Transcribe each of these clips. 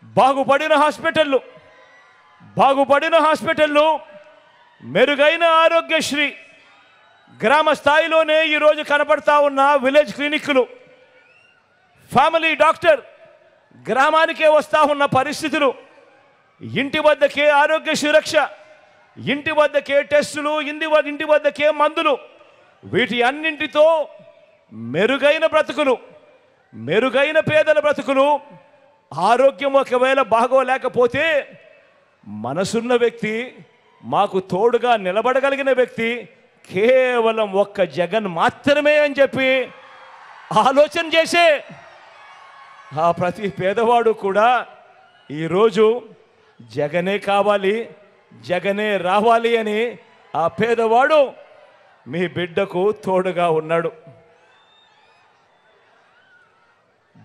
బాగుపడిన హాస్పిటళ్ళు, మెరుగైన ఆరోగ్యశ్రీ, గ్రామ స్థాయిలోనే ఈరోజు కనపడతా ఉన్న విలేజ్ క్లినిక్లు, ఫ్యామిలీ డాక్టర్ గ్రామానికే వస్తూ ఉన్న పరిస్థితులు, ఇంటి వద్దకే ఆరోగ్య సురక్ష, ఇంటి వద్దకే టెస్టులు, ఇంటి వద్దకే మందులు, వీటి అన్నింటితో మెరుగైన బ్రతుకులు, మెరుగైన పేదల బ్రతుకులు. ఆరోగ్యం ఒకవేళ బాగోలేకపోతే మనసున్న వ్యక్తి, మాకు తోడుగా నిలబడగలిగిన వ్యక్తి కేవలం ఒక్క జగన్ మాత్రమే అని చెప్పి ఆలోచన చేసే ఆ ప్రతి పేదవాడు కూడా ఈరోజు జగనే కావాలి, జగనే రావాలి అని ఆ పేదవాడు మీ బిడ్డకు తోడుగా ఉన్నాడు.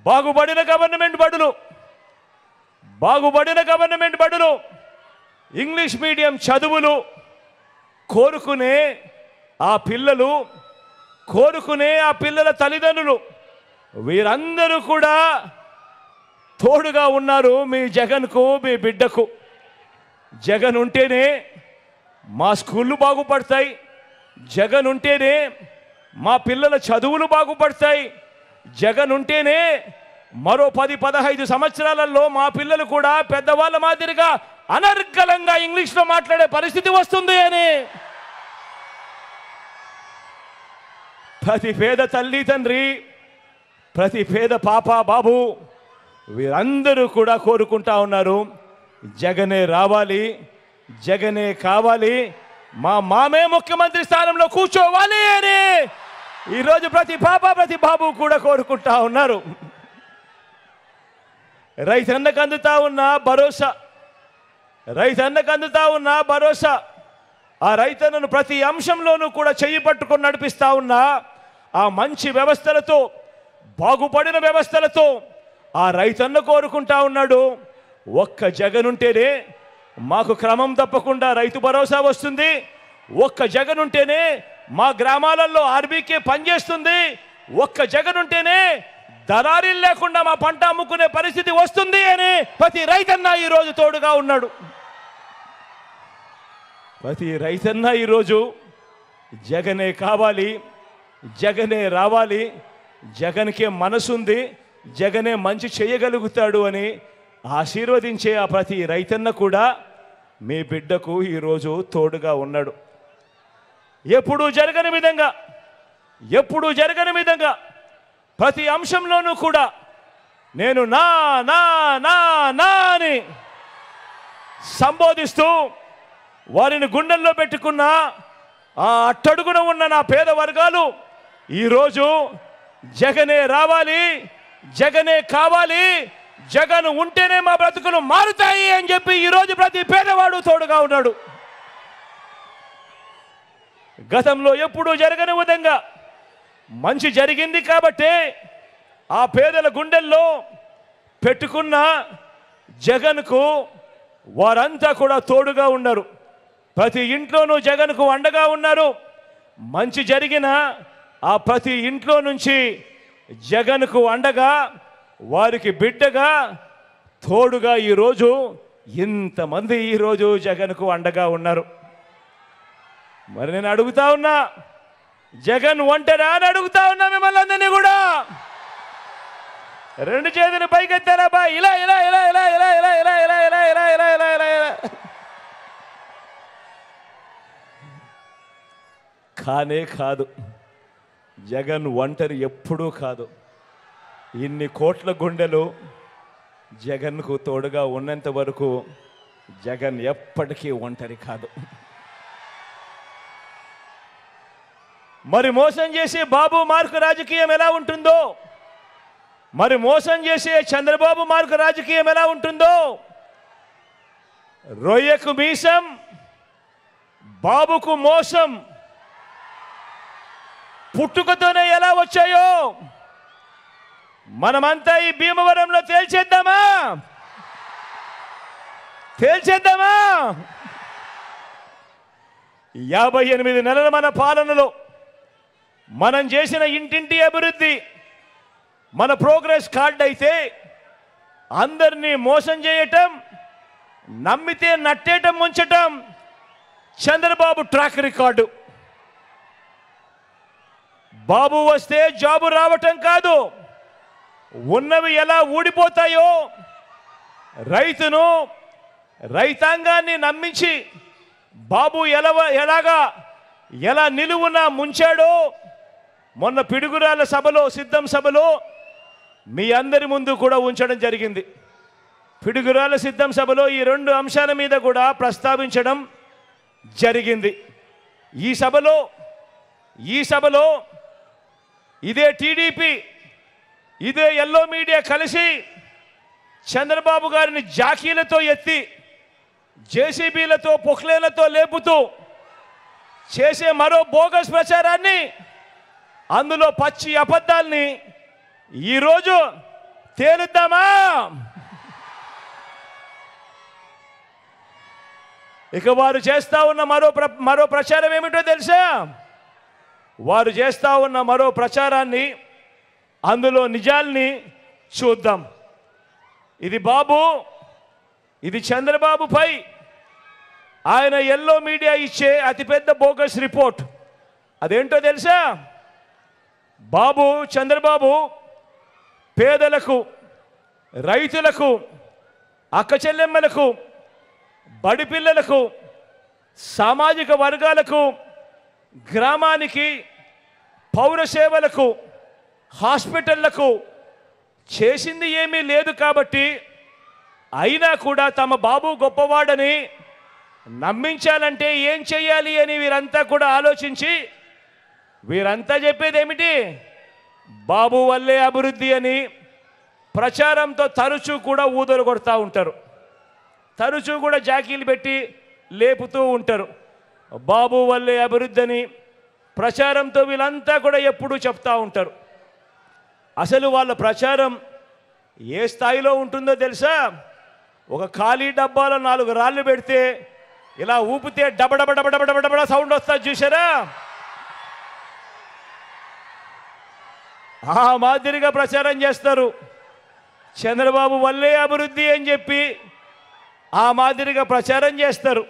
బాగుపడిన గవర్నమెంట్ బడులు, ఇంగ్లీష్ మీడియం చదువులు కోరుకునే ఆ పిల్లల తల్లిదండ్రులు వీరందరూ కూడా తోడుగా ఉన్నారు మీ జగన్కు, మీ బిడ్డకు. జగన్ ఉంటేనే మా స్కూళ్ళు బాగుపడతాయి, జగన్ ఉంటేనే మా పిల్లల చదువులు బాగుపడతాయి, జగన్ ఉంటేనే మరో 10-15 సంవత్సరాలలో మా పిల్లలు కూడా పెద్దవాళ్ళ మాదిరిగా అనర్గళంగా ఇంగ్లీష్లో మాట్లాడే పరిస్థితి వస్తుంది అని ప్రతి పేద తల్లి తండ్రి, ప్రతి పేద పాప బాబు వీరందరూ కూడా కోరుకుంటా ఉన్నారు. జగనే రావాలి, జగనే కావాలి, మా మామే ముఖ్యమంత్రి స్థానంలో కూర్చోవాలి అని ఈరోజు ప్రతి పాప ప్రతి బాబు కూడా కోరుకుంటా ఉన్నారు. రైతన్నకు అందుతా ఉన్న భరోసా, ఆ రైతన్నను ప్రతి అంశంలోనూ కూడా చెయ్యి పట్టుకొని నడిపిస్తా ఉన్నా ఆ మంచి వ్యవస్థలతో, బాగుపడిన వ్యవస్థలతో ఆ రైతన్న కోరుకుంటా ఉన్నాడు. ఒక్క జగన్ ఉంటేనే మాకు క్రమం తప్పకుండా రైతు భరోసా వస్తుంది, ఒక్క జగన్ ఉంటేనే మా గ్రామాలలో ఆర్బీకే పనిచేస్తుంది, ఒక్క జగన్ ఉంటేనే దళారీలు లేకుండా మా పంట అమ్ముకునే పరిస్థితి వస్తుంది అని ప్రతి రైతన్న ఈరోజు తోడుగా ఉన్నాడు. ప్రతి రైతన్న ఈరోజు జగనే కావాలి, జగనే రావాలి, జగన్కే మనసుంది, జగనే మంచి చేయగలుగుతాడు అని ఆశీర్వదించే ఆ ప్రతి రైతన్న కూడా మీ బిడ్డకు ఈరోజు తోడుగా ఉన్నాడు. ఎప్పుడూ జరగని విధంగా ప్రతి అంశంలోనూ కూడా నేను నా నా నా నా అని సంబోధిస్తూ వారిని గుండెల్లో పెట్టుకున్న ఆ అట్టడుగున ఉన్న నా పేద వర్గాలు ఈరోజు జగనే రావాలి, జగనే కావాలి, జగన్ ఉంటేనే మా బ్రతుకులు మారుతాయి అని చెప్పి ఈరోజు ప్రతి పేదవాడు తోడుగా ఉన్నాడు. గతంలో ఎప్పుడూ జరగని విధంగా మంచి జరిగింది కాబట్టి ఆ పేదల గుండెల్లో పెట్టుకున్న జగన్కు వారంతా కూడా తోడుగా ఉన్నారు. ప్రతి ఇంట్లోనూ జగన్కు అండగా ఉన్నారు. మంచి జరిగిన ఆ ప్రతి ఇంట్లో నుంచి జగన్కు అండగా, వారికి బిడ్డగా, తోడుగా ఈరోజు ఇంతమంది ఈరోజు జగన్కు అండగా ఉన్నారు. మరి నేను అడుగుతా ఉన్నా, జగన్ ఒంటరా అని అడుగుతా ఉన్నా మిమ్మల్ని అందరినీ కూడా. రెండు చేతులు పైకెత్తారా బా, ఇలా ఇలా ఇలా ఇలా ఇలా ఇలా ఇలా ఇలా ఇలా ఇలా ఇలా ఇలా ఇలా ఇలా కానే కాదు. జగన్ ఒంటరి ఎప్పుడూ కాదు. ఇన్ని కోట్ల గుండెలు జగన్కు తోడుగా ఉన్నంత వరకు జగన్ ఎప్పటికీ ఒంటరి కాదు. మరి మోసం చేసే బాబు మార్కు రాజకీయం ఎలా ఉంటుందో, మరి మోసం చేసే చంద్రబాబు మార్కు రాజకీయం ఎలా ఉంటుందో, రొయ్యకు మీసం బాబుకు మోసం పుట్టుకతోనే ఎలా వచ్చాయో మనమంతా ఈ భీమవరంలో తేల్చేద్దామా? 58 నెలల మన పాలనలో మనం చేసిన ఇంటింటి అభివృద్ధి మన ప్రోగ్రెస్ కార్డ్ అయితే, అందరినీ మోసం చేయటం, నమ్మితే నట్టేయటం, ముంచటం చంద్రబాబు ట్రాక్ రికార్డు. బాబు వస్తే జాబు రావటం కాదు, ఉన్నవి ఎలా ఊడిపోతాయో, రైతును, రైతాంగాన్ని నమ్మించి బాబు ఎలా నిలువున ముంచాడో మొన్న పిడుగురాల సభలో, సిద్ధం సభలో మీ అందరి ముందు కూడా ఉంచడం జరిగింది. పిడుగురాల సిద్ధం సభలో ఈ 2 అంశాల మీద కూడా ప్రస్తావించడం జరిగింది. ఈ సభలో ఇదే టీడీపీ, ఇదే ఎల్లో మీడియా కలిసి చంద్రబాబు గారిని జాకీలతో ఎత్తి, జేసీబీలతో, పొక్లేలతో లేపుతూ చేసే మరో బోగస్ ప్రచారాన్ని, అందులో పచ్చి అబద్ధాల్ని ఈరోజు తేలుద్దామా? ఇక వారు చేస్తా ఉన్న మరో ప్రచారం ఏమిటో తెలుసా? వారు చేస్తా ఉన్న మరో ప్రచారాన్ని, అందులో నిజాల్ని చూద్దాం. ఇది చంద్రబాబుపై ఆయన ఎల్లో మీడియా ఇచ్చే అతిపెద్ద బోగస్ రిపోర్ట్. అదేంటో తెలుసా? చంద్రబాబు పేదలకు, రైతులకు, అక్క చెల్లెమ్మలకు, బడి పిల్లలకు, సామాజిక వర్గాలకు, గ్రామానికి, పౌర సేవలకు, హాస్పిటళ్లకు చేసింది ఏమీ లేదు. కాబట్టి అయినా కూడా తమ బాబు గొప్పవాడని నమ్మించాలంటే ఏం చెయ్యాలి అని వీరంతా కూడా ఆలోచించి, వీరంతా చెప్పేది ఏమిటి? బాబు వల్లే అభివృద్ధి అని ప్రచారంతో తరచూ కూడా ఊదలు కొడతా ఉంటారు, తరచూ కూడా జాకీలు పెట్టి లేపుతూ ఉంటారు. బాబు వల్లే అభివృద్ధి అని ప్రచారంతో వీళ్ళంతా కూడా ఎప్పుడూ చెప్తా ఉంటారు. అసలు వాళ్ళ ప్రచారం ఏ స్థాయిలో ఉంటుందో తెలుసా? ఒక ఖాళీ డబ్బాలో 4 రాళ్ళు పెడితే ఇలా ఊపితే డబడబడబడబడబడ సౌండ్ వస్తా చూసారా? ఆ మాదిరిగా ప్రచారం చేస్తారు. చంద్రబాబు వల్లే అభివృద్ధి అని చెప్పి ఆ మాదిరిగా ప్రచారం చేస్తారు.